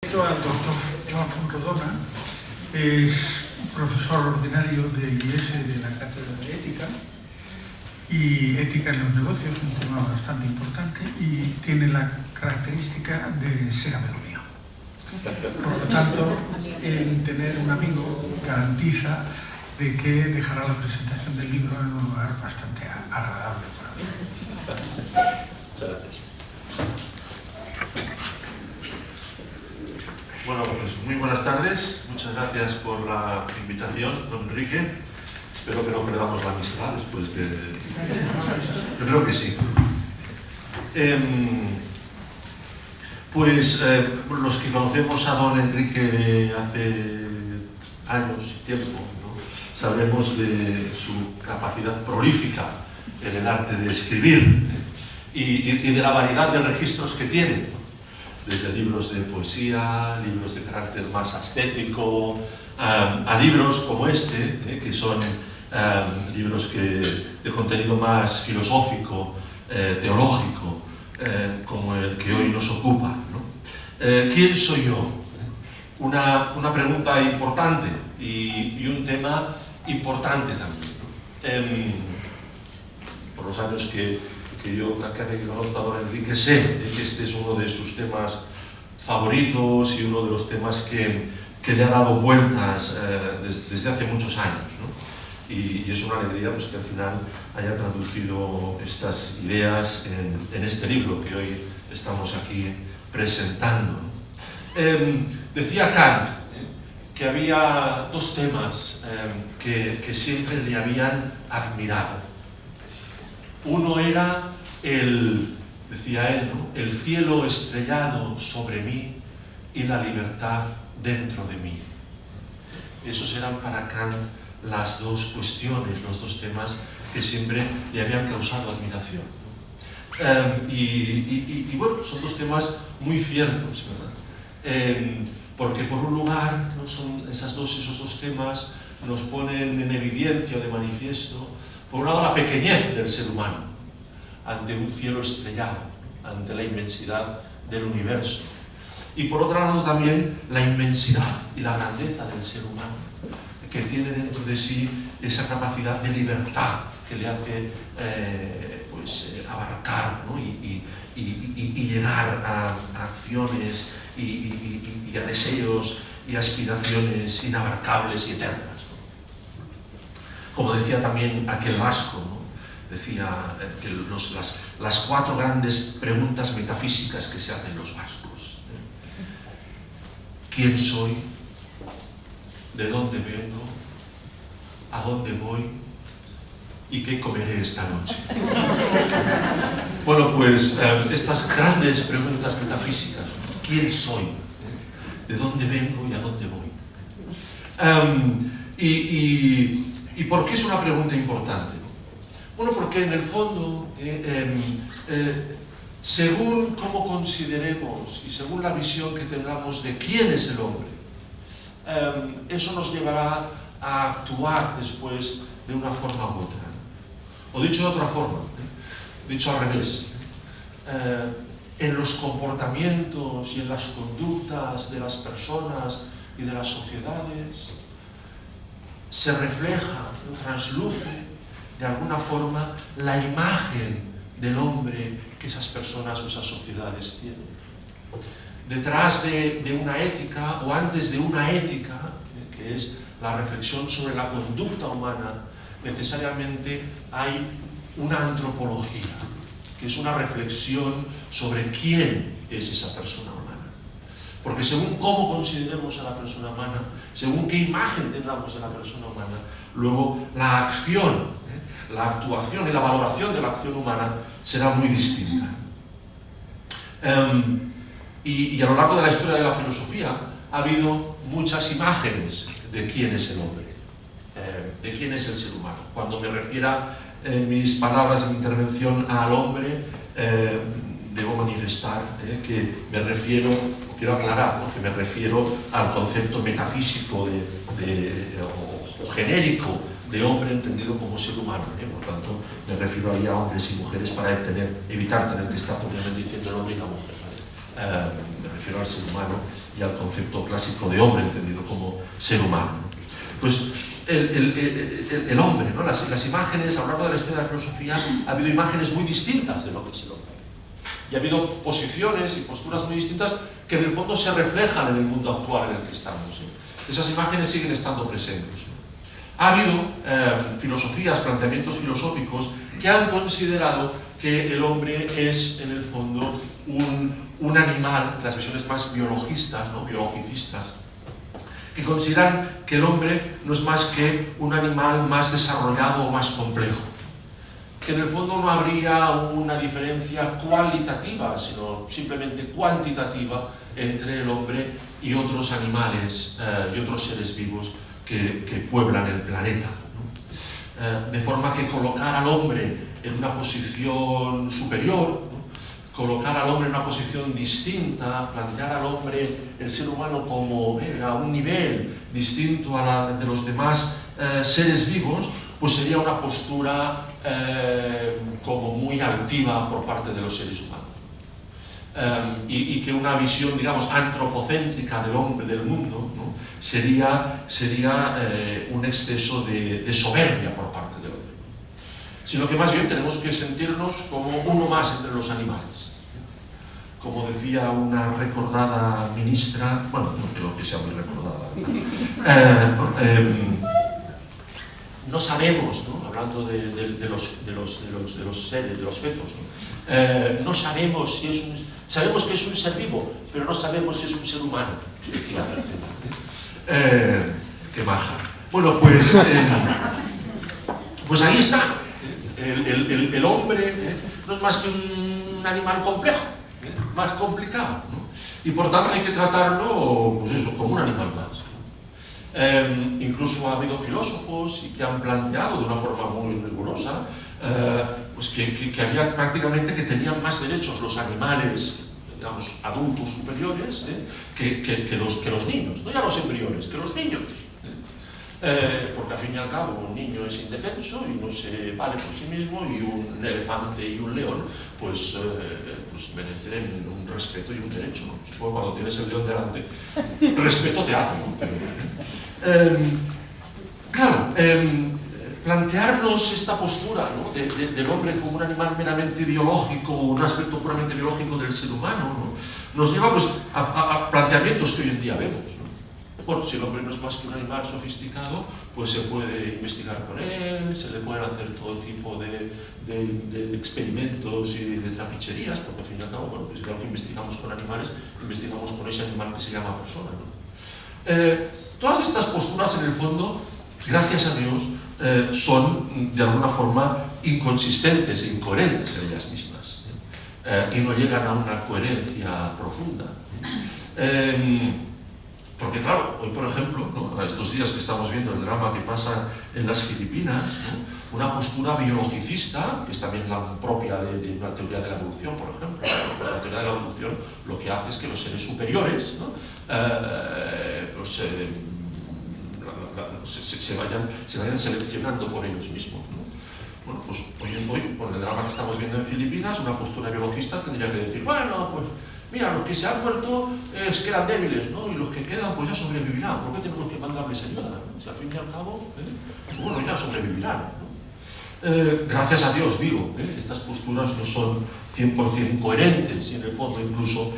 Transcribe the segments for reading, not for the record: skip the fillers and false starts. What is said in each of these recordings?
Al doctor Joan Fontrodona, es profesor ordinario de IES de la Cátedra de Ética y Ética en los Negocios, un tema bastante importante, y tiene la característica de ser amigo mío. Por lo tanto, el tener un amigo garantiza de que dejará la presentación del libro en un lugar bastante agradable para mí. Muchas gracias. Bueno, pues muy buenas tardes. Muchas gracias por la invitación, don Enrique. Espero que no perdamos la amistad después de... Yo creo que sí. Los que conocemos a don Enrique de hace años y tiempo, ¿no? Sabremos de su capacidad prolífica en el arte de escribir y de la variedad de registros que tiene, ¿no? Desde libros de poesía, libros de carácter más ascético, a libros como este, que son libros de contenido más filosófico, teológico, como el que hoy nos ocupa, ¿no? ¿Quién soy yo? Una pregunta importante y un tema importante también, ¿no? Por los años que yo que conozco a don Enrique, sé que este es uno de sus temas favoritos y uno de los temas que le ha dado vueltas desde hace muchos años, ¿no? Y es una alegría pues, que al final haya traducido estas ideas en este libro que hoy estamos aquí presentando, ¿no? Decía Kant que había dos temas que siempre le habían admirado. Uno era decía él, ¿no? El cielo estrellado sobre mí y la libertad dentro de mí. Esos eran para Kant las dos cuestiones, los dos temas que siempre le habían causado admiración, ¿no? Y bueno, son dos temas muy ciertos, ¿verdad? Porque por un lugar, ¿no? Esos dos temas nos ponen en evidencia, de manifiesto, por un lado la pequeñez del ser humano ante un cielo estrellado, ante la inmensidad del universo, y por otro lado también la inmensidad y la grandeza del ser humano, que tiene dentro de sí esa capacidad de libertad que le hace abarcar, ¿no? y llegar a acciones y a deseos y aspiraciones inabarcables y eternas, ¿no? Como decía también aquel vasco, ¿no? Decía que las cuatro grandes preguntas metafísicas que se hacen los vascos, ¿eh? ¿Quién soy? ¿De dónde vengo? ¿A dónde voy? ¿Y qué comeré esta noche? Bueno, pues estas grandes preguntas metafísicas, ¿no? ¿Quién soy? ¿De dónde vengo y a dónde voy? ¿Y por qué es una pregunta importante? Bueno, porque en el fondo, según cómo consideremos y según la visión que tengamos de quién es el hombre, eso nos llevará a actuar después de una forma u otra. O dicho de otra forma, dicho al revés, en los comportamientos y en las conductas de las personas y de las sociedades se refleja, trasluce de alguna forma la imagen del hombre que esas personas o esas sociedades tienen. Detrás de una ética, o antes de una ética, que es la reflexión sobre la conducta humana, necesariamente hay una antropología, que es una reflexión sobre quién es esa persona humana. Porque según cómo consideremos a la persona humana, según qué imagen tengamos de la persona humana, luego la acción, la actuación y la valoración de la acción humana será muy distinta. Y a lo largo de la historia de la filosofía ha habido muchas imágenes de quién es el hombre, de quién es el ser humano. Cuando me refiera en mis palabras, en mi intervención, al hombre, debo manifestar que me refiero, quiero aclarar, ¿no? Que me refiero al concepto metafísico o genérico de hombre entendido como ser humano, por tanto me refiero ahí a hombres y mujeres para evitar tener que estar obviamente diciendo el hombre y la mujer, ¿vale? Me refiero al ser humano y al concepto clásico de hombre entendido como ser humano, ¿no? Pues el hombre, ¿no? Las imágenes, a lo largo de la historia de la filosofía ha habido imágenes muy distintas de lo que es el hombre. Y ha habido posiciones y posturas muy distintas que en el fondo se reflejan en el mundo actual en el que estamos, ¿eh? Esas imágenes siguen estando presentes, ¿no? Ha habido filosofías, planteamientos filosóficos que han considerado que el hombre es en el fondo un animal, las visiones más biologistas, ¿no? Biologicistas, que consideran que el hombre no es más que un animal más desarrollado o más complejo, que en el fondo no habría una diferencia cualitativa, sino simplemente cuantitativa entre el hombre y otros animales y otros seres vivos que pueblan el planeta, ¿no? De forma que colocar al hombre en una posición superior, ¿no? Colocar al hombre en una posición distinta, plantear al hombre, el ser humano, como a un nivel distinto a la de los demás seres vivos, pues sería una postura como muy altiva por parte de los seres humanos. Y que una visión, digamos, antropocéntrica del hombre, del mundo, ¿no? sería un exceso de soberbia por parte del hombre, sino que más bien tenemos que sentirnos como uno más entre los animales. Como decía una recordada ministra, bueno, no creo que sea muy recordada, no sabemos, ¿no? Hablando de los seres, de los fetos, ¿no? No sabemos si es sabemos que es un ser vivo, pero no sabemos si es un ser humano, decía. Qué maja. Bueno, pues ahí está. El hombre no es más que un animal complejo, más complicado, ¿no? Y por tanto hay que tratarlo, pues eso, como un animal más. Incluso ha habido filósofos que han planteado de una forma muy rigurosa pues que había prácticamente que tenían más derechos los animales, digamos, adultos superiores, que los niños, no ya los embriones, que los niños. Porque al fin y al cabo un niño es indefenso y no se vale por sí mismo, y un elefante y un león pues merecen un respeto y un derecho, ¿no? Supongo que cuando tienes el león delante, respeto te hace, ¿no? Claro, plantearnos esta postura, ¿no? del hombre como un animal meramente biológico, un aspecto puramente biológico del ser humano, ¿no? Nos lleva pues, a planteamientos que hoy en día vemos, ¿no? Bueno, si el hombre no es más que un animal sofisticado, pues se puede investigar con él, se le pueden hacer todo tipo de experimentos y de trapicherías, porque al fin y al cabo, bueno, pues claro que investigamos con animales, investigamos con ese animal que se llama persona, ¿no? Todas estas posturas, en el fondo, gracias a Dios, son de alguna forma inconsistentes e incoherentes en ellas mismas, y no llegan a una coherencia profunda. Porque claro, hoy por ejemplo, ¿no? Estos días que estamos viendo el drama que pasa en las Filipinas, ¿no? Una postura biologicista, que es también la propia de una teoría de la evolución, por ejemplo. Pues la teoría de la evolución lo que hace es que los seres superiores, ¿no? Se vayan seleccionando por ellos mismos, ¿no? Bueno, pues hoy, con el drama que estamos viendo en Filipinas, una postura biologista tendría que decir, bueno, pues mira, los que se han muerto es que eran débiles, ¿no? Y los que quedan pues ya sobrevivirán. ¿Por qué tenemos que mandarles ayuda, ¿no? Si al fin y al cabo, bueno, ya sobrevivirán, ¿no? Gracias a Dios, digo, estas posturas no son 100% coherentes, y en el fondo incluso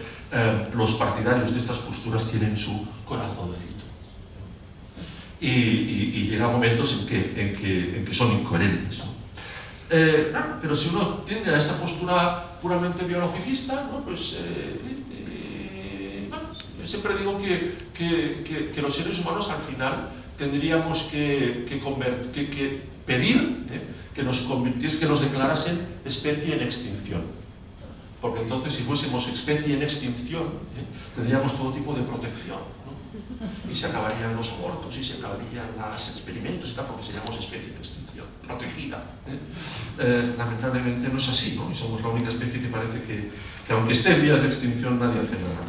los partidarios de estas posturas tienen su corazoncito. Y llegan momentos en que son incoherentes, ¿no? Pero si uno tiende a esta postura puramente biologicista, ¿no? Pues bueno, yo siempre digo que los seres humanos al final tendríamos que pedir que nos declarasen especie en extinción, porque entonces si fuésemos especie en extinción tendríamos todo tipo de protección, ¿no? Y se acabarían los abortos y se acabarían los experimentos y tal, porque seríamos especie en extinción, protegida. Lamentablemente no es así, ¿no? Y somos la única especie que parece que aunque esté en vías de extinción, nadie hace nada.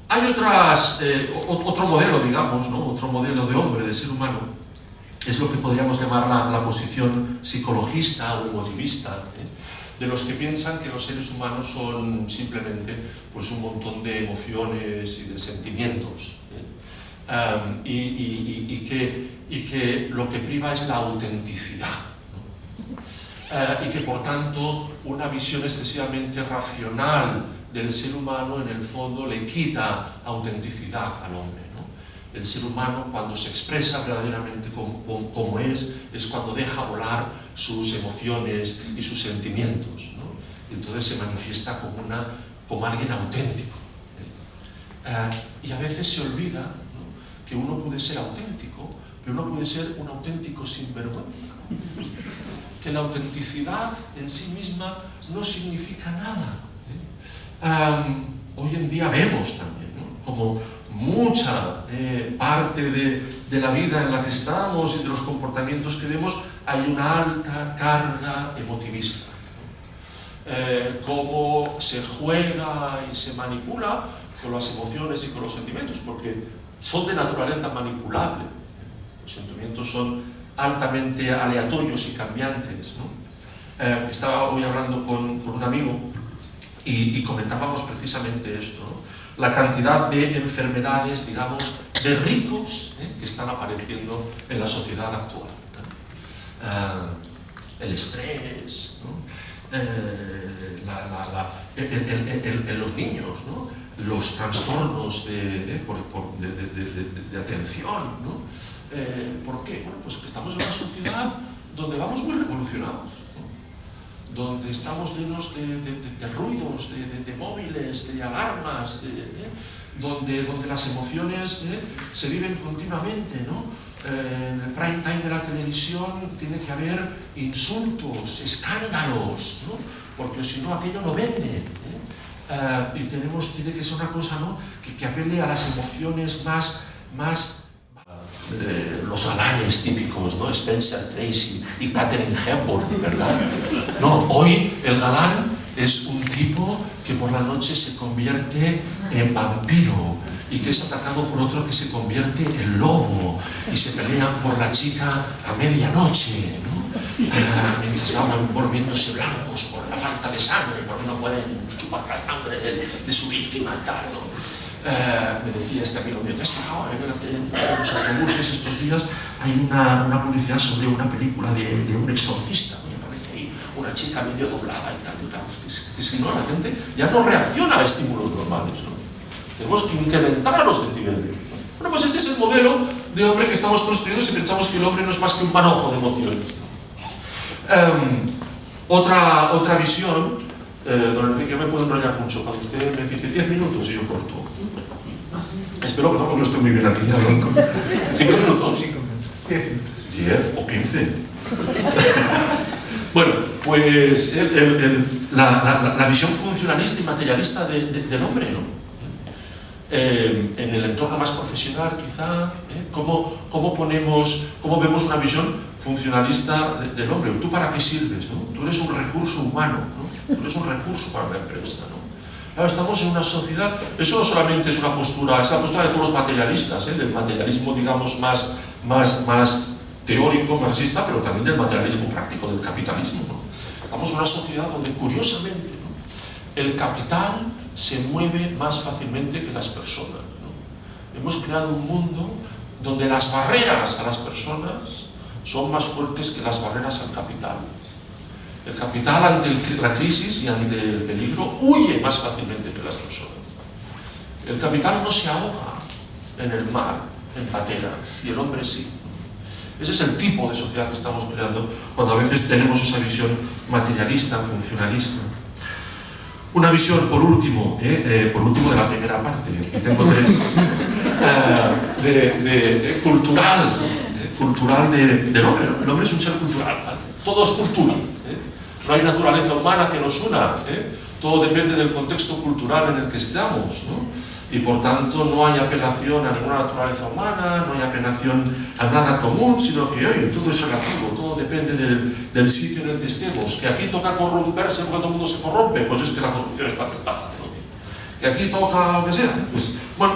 Hay otro modelo, digamos, ¿no? Otro modelo de hombre, de ser humano, es lo que podríamos llamar la posición psicologista o emotivista, de los que piensan que los seres humanos son simplemente pues, un montón de emociones y de sentimientos, y que lo que priva es la autenticidad, ¿no? Y que por tanto una visión excesivamente racional del ser humano en el fondo le quita autenticidad al hombre, ¿no? El ser humano, cuando se expresa verdaderamente como es cuando deja volar sus emociones y sus sentimientos, ¿no? Y entonces se manifiesta como alguien auténtico. Y a veces se olvida, ¿no?, que uno puede ser auténtico, pero uno puede ser un auténtico sinvergüenza. Que la autenticidad en sí misma no significa nada. Hoy en día vemos también, ¿no?, como mucha parte de la vida en la que estamos y de los comportamientos que vemos hay una alta carga emotivista. Cómo se juega y se manipula con las emociones y con los sentimientos, porque son de naturaleza manipulable. Los sentimientos son altamente aleatorios y cambiantes, ¿no? Estaba hoy hablando con un amigo y comentábamos precisamente esto, ¿no? La cantidad de enfermedades, digamos, de ricos, que están apareciendo en la sociedad actual, ¿no? El estrés, ¿no? En los niños, ¿no?, los trastornos de atención, ¿no? ¿Por qué? Bueno, pues que estamos en una sociedad donde vamos muy revolucionados, ¿no?, donde estamos llenos de ruidos, de móviles, de alarmas, donde las emociones se viven continuamente, ¿no? En el prime time de la televisión tiene que haber insultos, escándalos, ¿no?, porque si no aquello no vende, y tiene que ser una cosa, ¿no?, que apele a las emociones más los galanes típicos, ¿no?, Spencer Tracy y Katharine Hepburn, ¿verdad? No, hoy el galán es un tipo que por la noche se convierte en vampiro y que es atacado por otro que se convierte en lobo y se pelean por la chica a medianoche, ¿no? Mientras van volviéndose blancos por la falta de sangre, porque no pueden chupar la sangre de su víctima y tal, ¿no? Me decía este amigo mío, ¿te has fijado? En los autobuses estos días hay una publicidad sobre una película de un exorcista, me parece ahí, una chica medio doblada y tal, y claro, que si no la gente ya no reacciona a estímulos normales, ¿no? Tenemos que incrementar los decibeles. Bueno, pues este es el modelo de hombre que estamos construyendo si pensamos que el hombre no es más que un manojo de emociones. Otra visión, don Enrique, me puedo enrollar mucho. Cuando usted me dice 10 minutos y yo corto. Espero que no, porque no estoy muy bien aquí. 5 minutos. 5 minutos. 10 minutos. 10 o 15. Bueno, pues la visión funcionalista y materialista del hombre, ¿no? En el entorno más profesional, quizá, ¿cómo vemos una visión funcionalista del hombre? ¿Tú para qué sirves, no? Tú eres un recurso humano, ¿no? Tú eres un recurso para la empresa, ¿no? Claro, estamos en una sociedad, eso no solamente es una postura, es la postura de todos los materialistas, del materialismo, digamos, más teórico, marxista, pero también del materialismo práctico, del capitalismo, ¿no? Estamos en una sociedad donde, curiosamente, ¿no?, el capital se mueve más fácilmente que las personas, ¿no? Hemos creado un mundo donde las barreras a las personas son más fuertes que las barreras al capital. El capital ante la crisis y ante el peligro huye más fácilmente que las personas. El capital no se ahoga en el mar, en pateras, y el hombre sí. Ese es el tipo de sociedad que estamos creando cuando a veces tenemos esa visión materialista, funcionalista. Una visión, por último de la primera parte, que tengo 3, cultural del hombre. El hombre es un ser cultural, ¿vale? Todo es cultura. No hay naturaleza humana que nos una. Todo depende del contexto cultural en el que estamos, ¿no? Y por tanto no hay apelación a ninguna naturaleza humana, no hay apelación a nada común, sino que oye, todo es relativo, todo depende del sitio en el que estemos. Que aquí toca corromperse porque todo el mundo se corrompe, pues es que la corrupción está aceptada, ¿no? Que aquí toca lo que sea, pues bueno,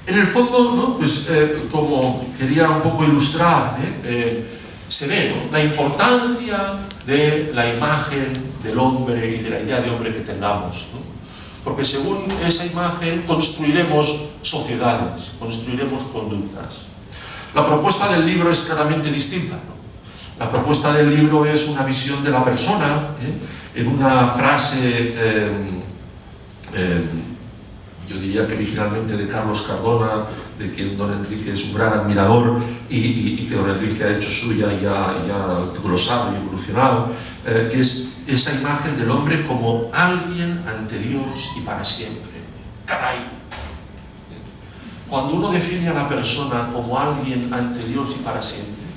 en el fondo, ¿no?, pues como quería un poco ilustrar, se ve, ¿no?, la importancia de la imagen del hombre y de la idea de hombre que tengamos, ¿no? Porque según esa imagen construiremos sociedades, construiremos conductas. La propuesta del libro es claramente distinta, ¿no? La propuesta del libro es una visión de la persona, en una frase, yo diría que originalmente de Carlos Cardona, de quien don Enrique es un gran admirador y que don Enrique ha hecho suya y ha glosado y evolucionado, que es esa imagen del hombre como alguien ante Dios y para siempre. ¡Caray! Cuando uno define a la persona como alguien ante Dios y para siempre,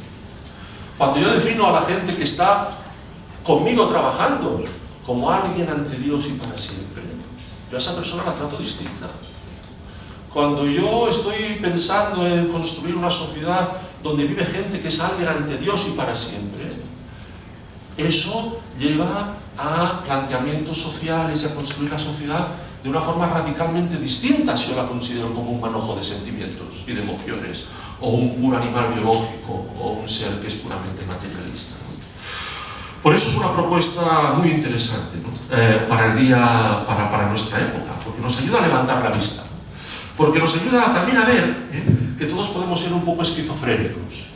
cuando yo defino a la gente que está conmigo trabajando como alguien ante Dios y para siempre, yo a esa persona la trato distinta. Cuando yo estoy pensando en construir una sociedad donde vive gente que es alguien ante Dios y para siempre, eso lleva a planteamientos sociales y a construir la sociedad de una forma radicalmente distinta si yo la considero como un manojo de sentimientos y de emociones, o un puro animal biológico, o un ser que es puramente materialista, ¿no? Por eso es una propuesta muy interesante, ¿no?, para nuestra época, porque nos ayuda a levantar la vista, ¿no?, porque nos ayuda también a ver que todos podemos ser un poco esquizofrénicos,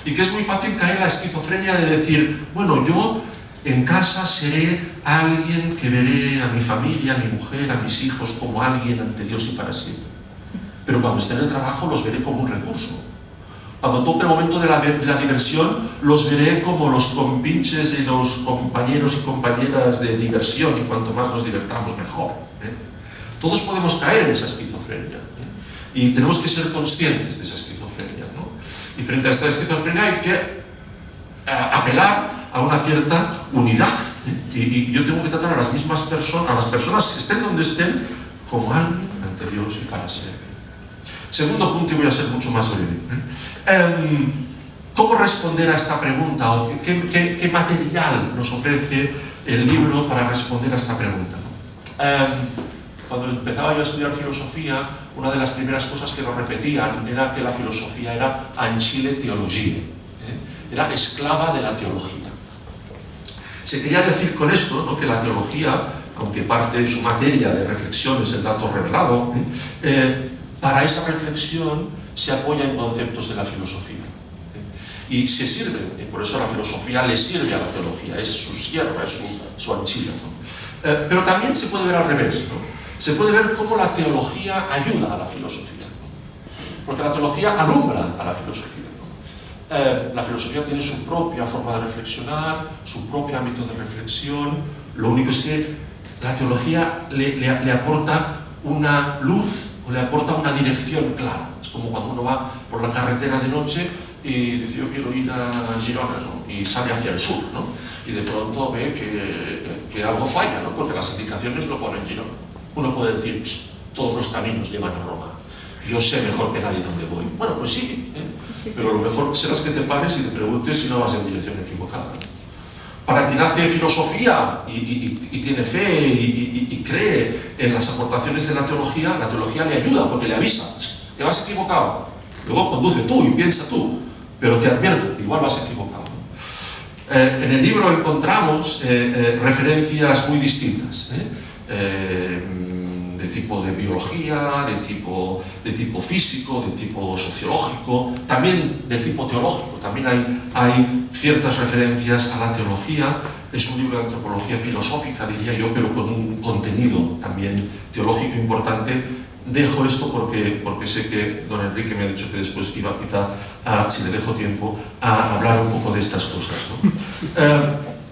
y que es muy fácil caer en la esquizofrenia de decir, bueno, yo en casa seré alguien que veré a mi familia, a mi mujer, a mis hijos como alguien ante Dios y para siempre. Pero cuando esté en el trabajo los veré como un recurso. Cuando toque el momento de la diversión, los veré como los compinches de los compañeros y compañeras de diversión, y cuanto más nos divertamos, mejor. Todos podemos caer en esa esquizofrenia, y tenemos que ser conscientes de esa esquizofrenia, ¿no? Y frente a esta esquizofrenia hay que apelar a una cierta unidad, y yo tengo que tratar a las mismas personas, a las personas, estén donde estén, como alguien ante Dios y para siempre. Segundo punto, y voy a ser mucho más breve. ¿Cómo responder a esta pregunta? ¿O qué material nos ofrece el libro para responder a esta pregunta? Cuando empezaba yo a estudiar filosofía, una de las primeras cosas que nos repetían era que la filosofía era ancile teologie, era esclava de la teología. Se quería decir con esto, ¿no?, que la teología, aunque parte de su materia de reflexión es el dato revelado, para esa reflexión se apoya en conceptos de la filosofía. Y se sirve, y por eso la filosofía le sirve a la teología, es su sierva, es su anchila, ¿no? Pero también se puede ver al revés, ¿no? Se puede ver cómo la teología ayuda a la filosofía, ¿no? Porque la teología alumbra a la filosofía, ¿no? La filosofía tiene su propia forma de reflexionar, su propio ámbito de reflexión. Lo único es que la teología le aporta una luz, o le aporta una dirección clara. Es como cuando uno va por la carretera de noche y dice, yo quiero ir a Girona, ¿no?, y sale hacia el sur, ¿no?, y de pronto ve que algo falla, ¿no?, porque las indicaciones lo ponen Girona. Uno puede decir, todos los caminos llevan a Roma, yo sé mejor que nadie dónde voy. Bueno, pues sí, pero lo mejor será que te pares y te preguntes si no vas en dirección equivocada. Para quien hace filosofía y tiene fe y cree en las aportaciones de la teología le ayuda porque le avisa, te vas equivocado. Luego conduce tú y piensa tú, pero te advierto que igual vas equivocado. En el libro encontramos referencias muy distintas, de tipo de biología, de tipo físico, de tipo sociológico, también de tipo teológico. También hay ciertas referencias a la teología. Es un libro de antropología filosófica, diría yo, pero con un contenido también teológico importante. Dejo esto porque sé que don Enrique me ha dicho que después iba quizá, si le dejo tiempo, a hablar un poco de estas cosas, ¿no?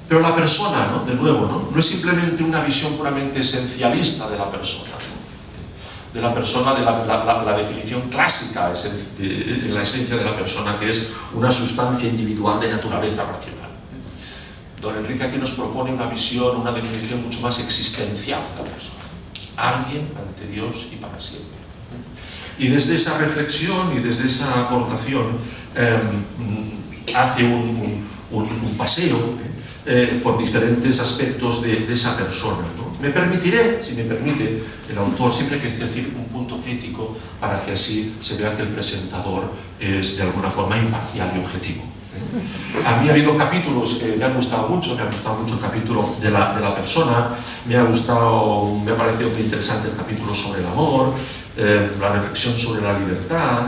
Pero la persona, ¿no?, de nuevo, no es simplemente una visión puramente esencialista de la persona, ¿no?, de la persona, de la definición clásica en la esencia de la persona, que es una sustancia individual de naturaleza racional. Don Enrique aquí nos propone una visión, una definición mucho más existencial de la persona. Alguien ante Dios y para siempre. Y desde esa reflexión y desde esa aportación hace un paseo por diferentes aspectos de esa persona, ¿no? Me permitiré, si me permite el autor, siempre hay que decir un punto crítico para que así se vea que el presentador es de alguna forma imparcial y objetivo. A mí ha habido capítulos que me han gustado mucho, me ha gustado mucho el capítulo de la persona, me ha parecido muy interesante el capítulo sobre el amor, la reflexión sobre la libertad.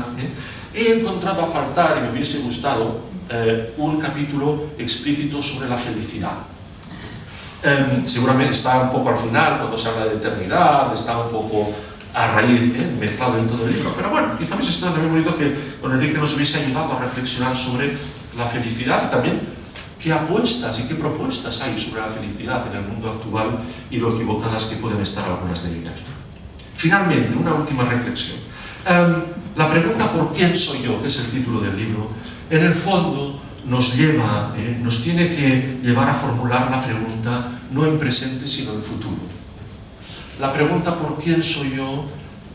He encontrado a faltar, y me hubiese gustado, un capítulo explícito sobre la felicidad. Seguramente está un poco al final, cuando se habla de eternidad, está un poco a raíz, mezclado en todo el libro. Pero bueno, quizá hubiese estado también bonito que don Enrique nos hubiese ayudado a reflexionar sobre la felicidad y también qué apuestas y qué propuestas hay sobre la felicidad en el mundo actual y lo equivocadas que pueden estar algunas de ellas. Finalmente, una última reflexión. La pregunta ¿por quién soy yo?, que es el título del libro, en el fondo nos tiene que llevar a formular la pregunta no en presente sino en futuro. La pregunta ¿por quién soy yo?,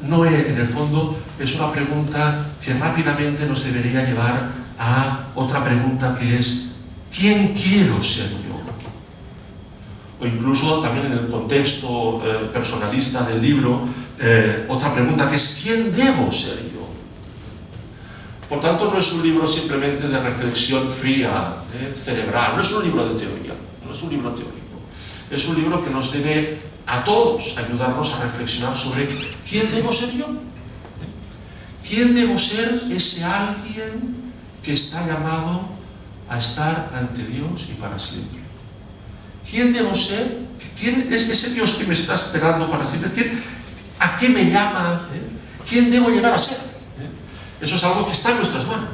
no es, en el fondo, es una pregunta que rápidamente nos debería llevar a otra pregunta que es ¿quién quiero ser yo? O incluso también en el contexto personalista del libro, otra pregunta que es ¿quién debo ser yo? Por tanto, no es un libro simplemente de reflexión fría, cerebral, no es un libro de teoría, no es un libro teórico. Es un libro que nos debe a todos ayudarnos a reflexionar sobre ¿quién debo ser yo? ¿Quién debo ser ese alguien que está llamado a estar ante Dios y para siempre? ¿Quién debo ser? ¿Quién es ese Dios que me está esperando para siempre? ¿A qué me llama? ¿Quién debo llegar a ser? Eso es algo que está en nuestras manos.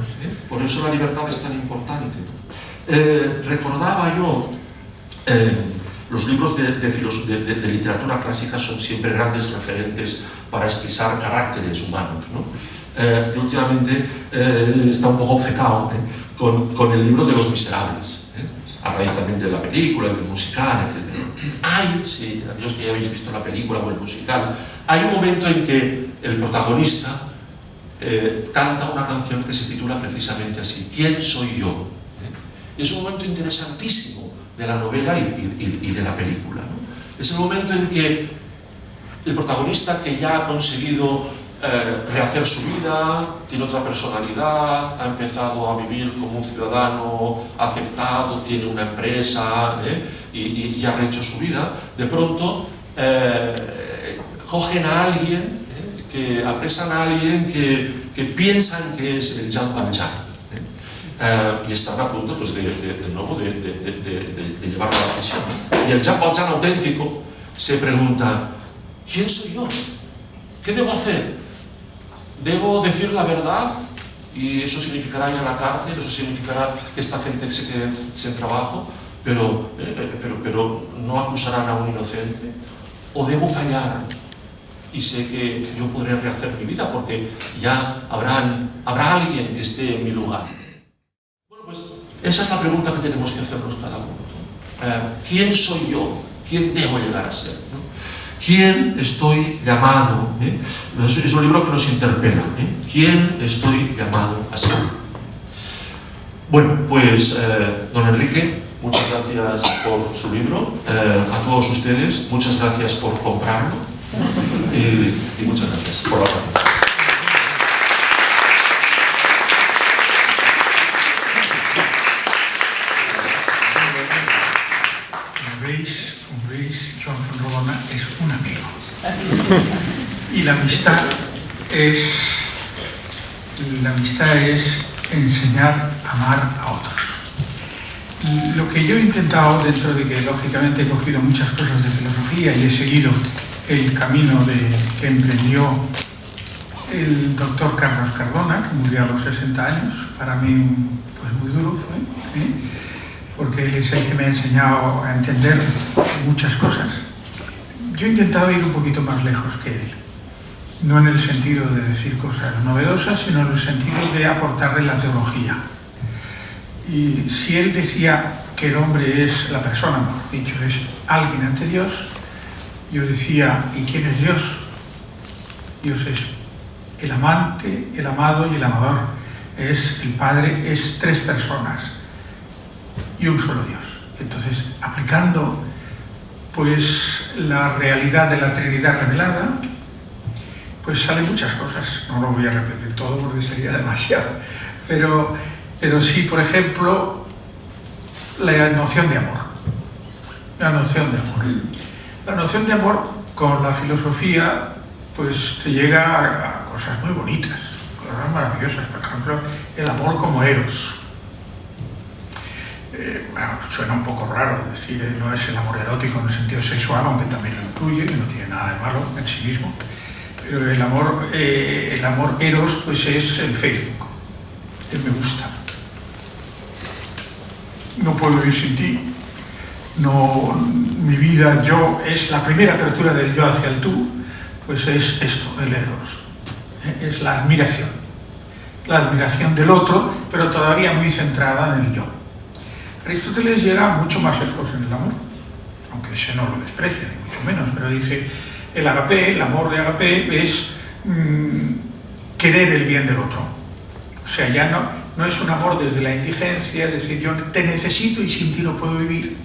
Por eso la libertad es tan importante. Recordaba yo, los libros de literatura clásica son siempre grandes referentes para expresar caracteres humanos, ¿no? Yo últimamente está un poco obcecado con el libro de Los Miserables, a raíz también de la película, del musical, etc. Sí, aquellos que ya habéis visto la película o el musical, hay un momento en que el protagonista canta una canción que se titula precisamente así, ¿quién soy yo? Es un momento interesantísimo de la novela y de la película, ¿no? Es el momento en que el protagonista, que ya ha conseguido rehacer su vida, tiene otra personalidad, ha empezado a vivir como un ciudadano aceptado, tiene una empresa y ha rehecho su vida, de pronto cogen a alguien, apresan a alguien que piensan que es el Jean Valjean, y están a punto, pues, de nuevo de llevarlo a la prisión, ¿no? Y el Jean Valjean auténtico se pregunta, ¿quién soy yo? ¿Qué debo hacer? ¿Debo decir la verdad? Y eso significará ir a la cárcel, eso significará que esta gente se quede sin trabajo, pero no acusarán a un inocente. ¿O debo callar? Y sé que yo podré rehacer mi vida porque ya habrá alguien que esté en mi lugar. Bueno, pues esa es la pregunta que tenemos que hacernos cada uno, ¿no? ¿Quién soy yo? ¿Quién debo llegar a ser? ¿No? ¿Quién estoy llamado? Es un libro que nos interpela. ¿Quién estoy llamado a ser? Bueno, pues don Enrique, muchas gracias por su libro. A todos ustedes, muchas gracias por comprarlo. Y muchas gracias por la atención. Como veis, Joan Fuenrodona es un amigo. Y la amistad es enseñar a amar a otros. Lo que yo he intentado, dentro de que lógicamente he cogido muchas cosas de filosofía y he seguido el camino que emprendió el doctor Carlos Cardona, que murió a los 60 años, para mí pues muy duro fue, porque él es el que me ha enseñado a entender muchas cosas. Yo he intentado ir un poquito más lejos que él, no en el sentido de decir cosas novedosas, sino en el sentido de aportarle la teología. Y si él decía que el hombre es, la persona mejor dicho, es alguien ante Dios, yo decía, ¿y quién es Dios? Dios es el amante, el amado y el amador. Es el Padre, es tres personas y un solo Dios. Entonces, aplicando pues la realidad de la Trinidad revelada, pues salen muchas cosas. No lo voy a repetir todo porque sería demasiado. Pero pero sí, por ejemplo, la noción de amor. La noción de amor. La noción de amor con la filosofía pues te llega a cosas muy bonitas, cosas maravillosas. Por ejemplo, el amor como eros. Bueno, suena un poco raro decir, no es el amor erótico en el sentido sexual, aunque también lo incluye, y no tiene nada de malo en sí mismo. Pero el amor eros pues es el Facebook, el me gusta. No puedo vivir sin ti. No, mi vida, yo, es la primera apertura del yo hacia el tú, pues es esto, el eros. Es la admiración del otro, pero todavía muy centrada en el yo. Aristóteles llega mucho más lejos en el amor, aunque ese no lo desprecia, ni mucho menos, pero dice, el agape, el amor de agape es querer el bien del otro. O sea, ya no es un amor desde la indigencia, es decir, yo te necesito y sin ti no puedo vivir,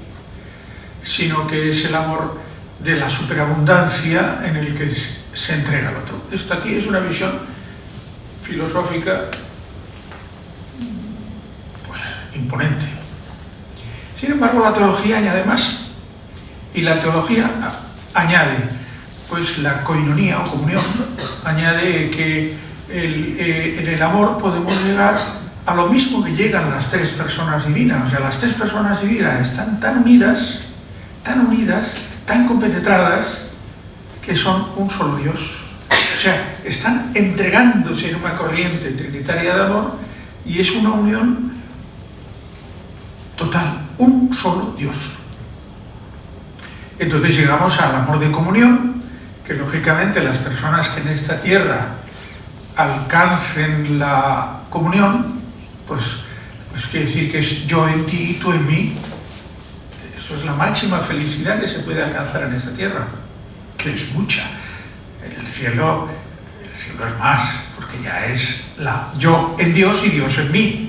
sino que es el amor de la superabundancia en el que se entrega al otro. Esto aquí es una visión filosófica pues imponente. Sin embargo, la teología añade más, y la teología añade pues la koinonía o comunión, añade que en el amor podemos llegar a lo mismo que llegan las tres personas divinas. O sea, las tres personas divinas están tan unidas, tan compenetradas, que son un solo Dios. O sea, están entregándose en una corriente trinitaria de amor, y es una unión total, un solo Dios. Entonces llegamos al amor de comunión, que lógicamente las personas que en esta tierra alcancen la comunión, pues quiere decir que es yo en ti y tú en mí. Eso es la máxima felicidad que se puede alcanzar en esta tierra, que es mucha. En el cielo es más, porque ya es yo en Dios y Dios en mí.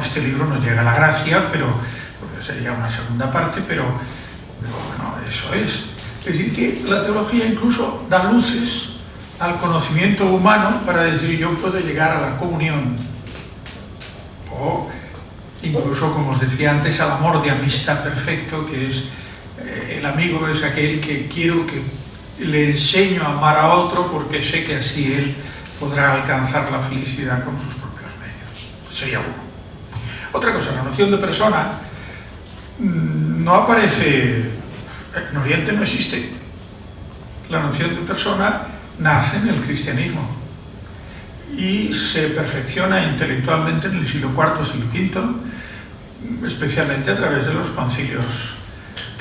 Este libro no llega a la gracia, porque sería una segunda parte, pero bueno, eso es. Es decir, que la teología incluso da luces al conocimiento humano para decir, yo puedo llegar a la comunión, o incluso, como os decía antes, al amor de amistad perfecto, que es el amigo es aquel que quiero que le enseño a amar a otro, porque sé que así él podrá alcanzar la felicidad con sus propios medios. Sería uno. Otra cosa, la noción de persona no aparece, en Oriente no existe. La noción de persona nace en el cristianismo y se perfecciona intelectualmente en el siglo IV, siglo V, especialmente a través de los concilios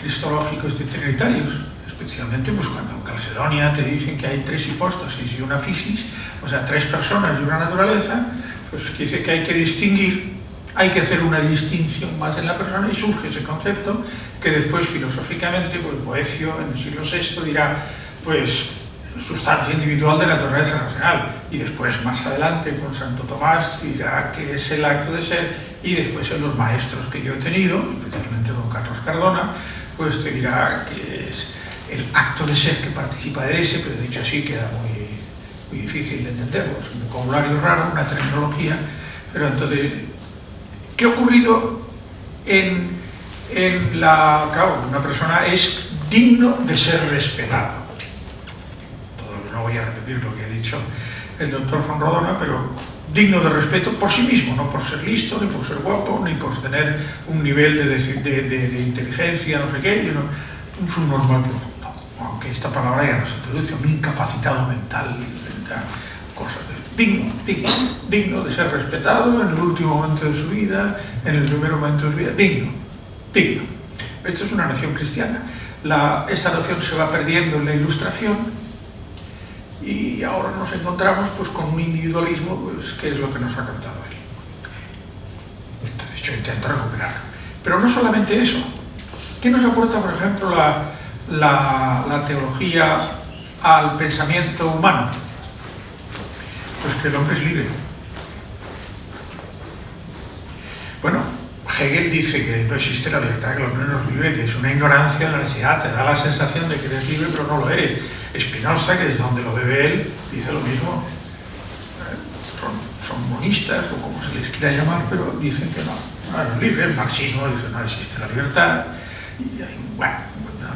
cristológicos y trinitarios, especialmente pues cuando en Calcedonia te dicen que hay tres hipóstasis y una fisis, o sea, tres personas y una naturaleza, pues dice que hay que distinguir, hay que hacer una distinción más en la persona, y surge ese concepto que después filosóficamente pues Boecio en el siglo VI dirá pues sustancia individual de naturaleza racional, y después más adelante con Santo Tomás dirá que es el acto de ser, y después en los maestros que yo he tenido, especialmente don Carlos Cardona, pues te dirá que es el acto de ser que participa del ese, pero dicho así queda muy difícil de entenderlo, es un vocabulario raro, una terminología. Pero entonces, ¿qué ha ocurrido claro, una persona es digno de ser respetado? No voy a repetir lo que ha dicho el doctor Fonrodona, pero digno de respeto por sí mismo, no por ser listo, ni por ser guapo, ni por tener un nivel de inteligencia, no sé qué, sino un subnormal profundo. Aunque esta palabra ya nos introduce un incapacitado mental, cosas de digno de ser respetado en el último momento de su vida, en el primer momento de su vida, digno. Esto es una noción cristiana. Esta noción se va perdiendo en la Ilustración, y ahora nos encontramos pues con un individualismo pues, que es lo que nos ha contado él. Entonces yo intento recuperarlo. Pero no solamente eso. ¿Qué nos aporta, por ejemplo, la teología al pensamiento humano? Pues que el hombre es libre. Bueno, Hegel dice que no existe la libertad, que el hombre no es libre, que es una ignorancia, la necesidad, te da la sensación de que eres libre, pero no lo eres. Spinoza, que es donde lo bebe él, dice lo mismo. son monistas o como se les quiera llamar, pero dicen que no es libre. El marxismo dice no existe la libertad. Y bueno,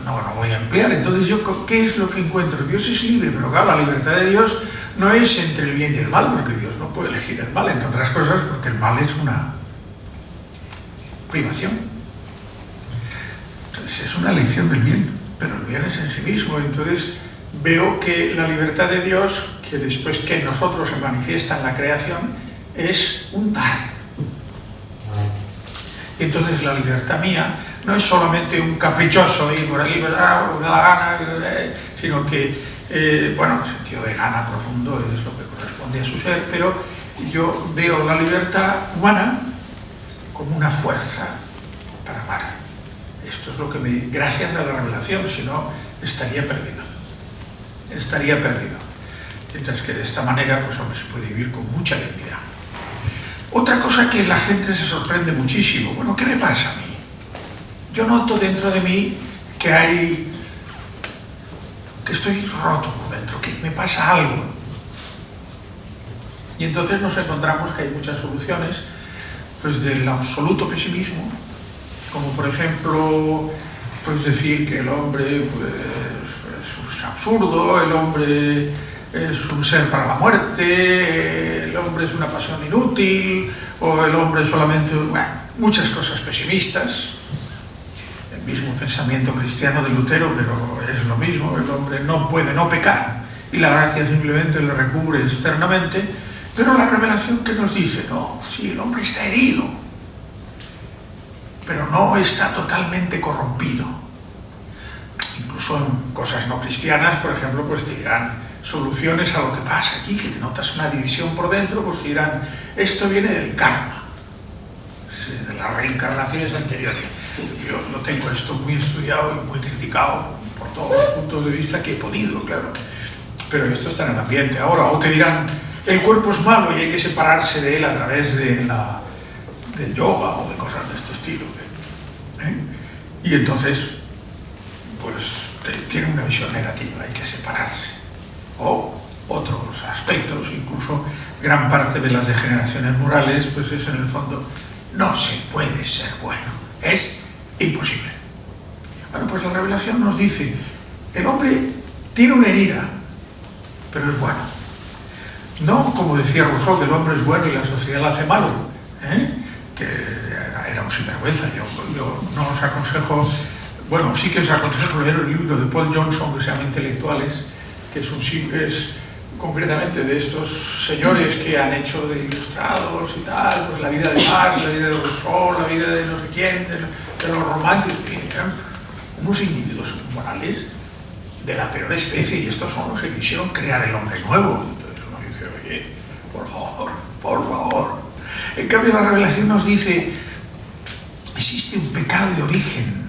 no voy a emplear. Entonces yo, ¿qué es lo que encuentro? Dios es libre, pero claro, la libertad de Dios no es entre el bien y el mal, porque Dios no puede elegir el mal, entre otras cosas porque el mal es una privación. Entonces es una elección del bien, pero el bien es en sí mismo. Entonces veo que la libertad de Dios, que después que en nosotros se manifiesta en la creación, es un dar. Y entonces la libertad mía no es solamente un caprichoso ir por aquí, me da la gana, sino que, bueno, el sentido de gana profundo es lo que corresponde a su ser, pero yo veo la libertad humana como una fuerza para amar. Esto es lo que gracias a la revelación, si no, estaría perdido. Estaría perdido. Mientras que de esta manera, pues hombre, se puede vivir con mucha dignidad. Otra cosa que la gente se sorprende muchísimo, bueno, ¿qué me pasa a mí? Yo noto dentro de mí que estoy roto por dentro, que me pasa algo. Y entonces nos encontramos que hay muchas soluciones, pues del absoluto pesimismo, como por ejemplo, pues decir que el hombre pues, es absurdo, el hombre es un ser para la muerte, el hombre es una pasión inútil, o el hombre solamente, bueno, muchas cosas pesimistas. El mismo pensamiento cristiano de Lutero, pero es lo mismo, el hombre no puede no pecar, y la gracia simplemente le recubre externamente, pero la revelación que nos dice, no, sí, el hombre está herido, pero no está totalmente corrompido. Incluso en cosas no cristianas, por ejemplo, pues te dirán soluciones a lo que pasa aquí, que te notas una división por dentro, pues te dirán, esto viene del karma, de las reencarnaciones anteriores. Yo lo tengo esto muy estudiado y muy criticado por todos los puntos de vista que he podido, claro, pero esto está en el ambiente ahora. O te dirán, el cuerpo es malo y hay que separarse de él a través del yoga o de cosas de este estilo, y entonces pues tiene una visión negativa, hay que separarse. O otros aspectos, incluso gran parte de las degeneraciones morales, pues es en el fondo, no se puede ser bueno, es imposible. Bueno, pues la revelación nos dice, el hombre tiene una herida, pero es bueno. No, como decía Rousseau, que el hombre es bueno y la sociedad lo hace malo, que era un sinvergüenza. Yo no os aconsejo, bueno, sí que os aconsejo leer el libro de Paul Johnson, que se llama Intelectuales, que es concretamente de estos señores que han hecho de ilustrados y tal, pues la vida de Marx, la vida de Rousseau, la vida de no sé quién, de los románticos, que eran unos individuos morales de la peor especie, y estos son los que quisieron crear el hombre nuevo. Entonces uno dice, oye, por favor, por favor. En cambio la revelación nos dice, existe un pecado de origen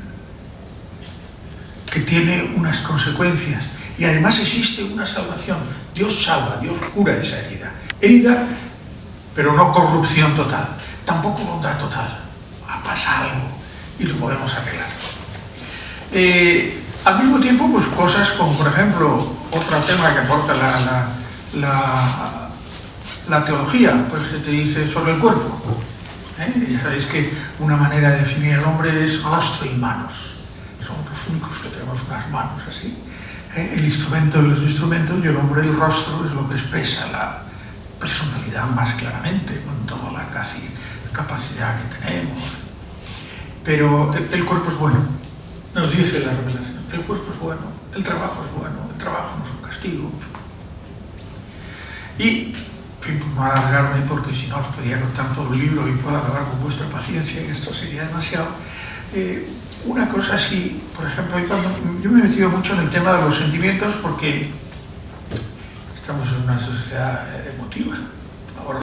que tiene unas consecuencias, y además existe una salvación. Dios salva, Dios cura esa herida. Herida, pero no corrupción total, tampoco bondad total. Pasa algo y lo podemos arreglar. Al mismo tiempo, pues cosas como, por ejemplo, otro tema que aporta la teología, pues que te dice sobre el cuerpo. Ya sabéis que una manera de definir el hombre es rostro y manos. Somos los únicos que tenemos unas manos así. El instrumento de los instrumentos, y el hombre, el rostro, es lo que expresa la personalidad más claramente, con toda la casi capacidad que tenemos. Pero el cuerpo es bueno, nos dice la revelación. El cuerpo es bueno, el trabajo es bueno, el trabajo no es un castigo. Y, en fin, por no alargarme, porque si no os podría contar todo el libro y puedo acabar con vuestra paciencia, y esto sería demasiado. Una cosa así, por ejemplo, yo me he metido mucho en el tema de los sentimientos porque estamos en una sociedad emotiva.